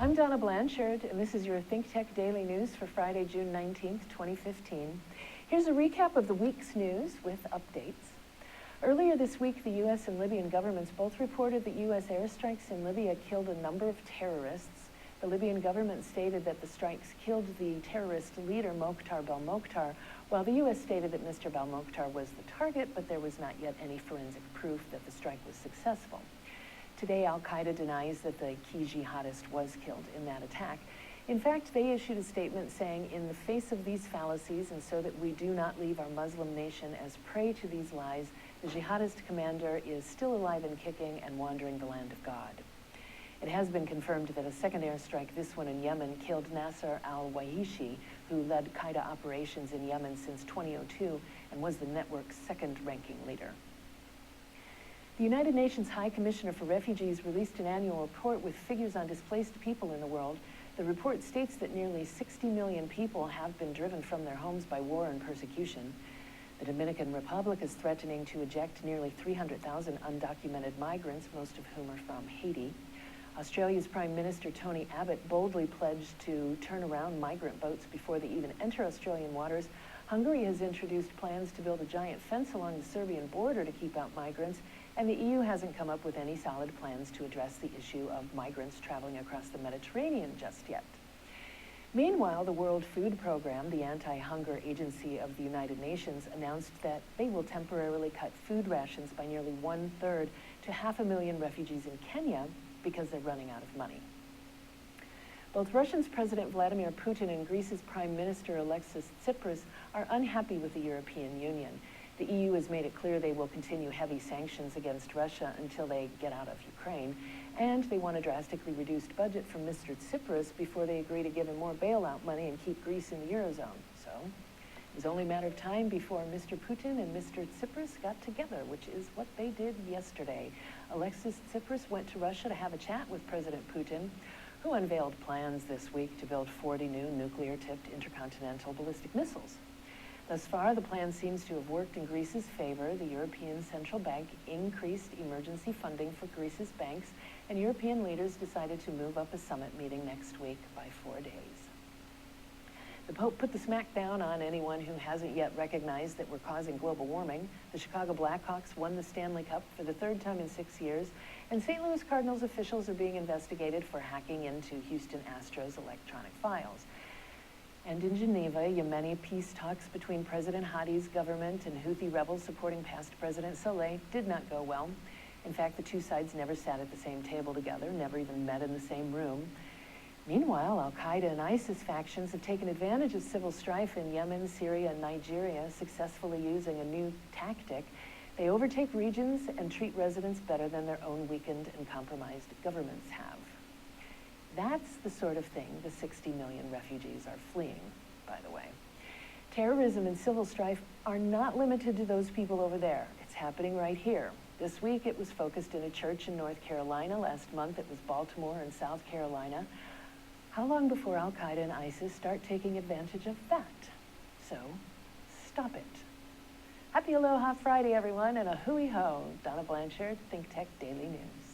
I'm Donna Blanchard, and this is your ThinkTech Daily News for Friday, June 19th, 2015. Here's a recap of the week's news with updates. Earlier this week, the U.S. and Libyan governments both reported that U.S. airstrikes in Libya killed a number of terrorists. The Libyan government stated that the strikes killed the terrorist leader, Mokhtar Belmokhtar, while the U.S. stated that Mr. Belmokhtar was the target, but there was not yet any forensic proof that the strike was successful. Today, Al-Qaeda denies that the key jihadist was killed in that attack. In fact, they issued a statement saying, in the face of these fallacies, and so that we do not leave our Muslim nation as prey to these lies, the jihadist commander is still alive and kicking and wandering the land of God. It has been confirmed that a second airstrike, this one in Yemen, killed Nasser al-Wahishi, who led Qaeda operations in Yemen since 2002 and was the network's second-ranking leader. The United Nations High Commissioner for Refugees released an annual report with figures on displaced people in the world. The report states that nearly 60 million people have been driven from their homes by war and persecution. The Dominican Republic is threatening to eject nearly 300,000 undocumented migrants, most of whom are from Haiti. Australia's Prime Minister Tony Abbott boldly pledged to turn around migrant boats before they even enter Australian waters. Hungary has introduced plans to build a giant fence along the Serbian border to keep out migrants, and the EU hasn't come up with any solid plans to address the issue of migrants traveling across the Mediterranean just yet. Meanwhile, the World Food Program, the anti-hunger agency of the United Nations, announced that they will temporarily cut food rations by nearly 1/3 to 500,000 refugees in Kenya because they're running out of money. Both Russia's President Vladimir Putin and Greece's Prime Minister Alexis Tsipras are unhappy with the European Union. The EU has made it clear they will continue heavy sanctions against Russia until they get out of Ukraine, and they want a drastically reduced budget from Mr. Tsipras before they agree to give him more bailout money and keep Greece in the Eurozone. So it was only a matter of time before Mr. Putin and Mr. Tsipras got together, which is what they did yesterday. Alexis Tsipras went to Russia to have a chat with President Putin, who unveiled plans this week to build 40 new nuclear-tipped intercontinental ballistic missiles. Thus far, the plan seems to have worked in Greece's favor. The European Central Bank increased emergency funding for Greece's banks, and European leaders decided to move up a summit meeting next week by 4 days. The Pope put the smack down on anyone who hasn't yet recognized that we're causing global warming. The Chicago Blackhawks won the Stanley Cup for the 3rd time in 6 years, and St. Louis Cardinals officials are being investigated for hacking into Houston Astros electronic files. And in Geneva, Yemeni peace talks between President Hadi's government and Houthi rebels supporting past President Saleh did not go well. In fact, the two sides never sat at the same table together, never even met in the same room. Meanwhile, Al-Qaeda and ISIS factions have taken advantage of civil strife in Yemen, Syria, and Nigeria, successfully using a new tactic. They overtake regions and treat residents better than their own weakened and compromised governments have. That's the sort of thing the 60 million refugees are fleeing, by the way. Terrorism and civil strife are not limited to those people over there. It's happening right here. This week, it was focused in a church in North Carolina. Last month, it was Baltimore and South Carolina. How long before Al-Qaeda and ISIS start taking advantage of that? So, stop it. Happy Aloha Friday, everyone, and a hui ho. Donna Blanchard, ThinkTech Daily News.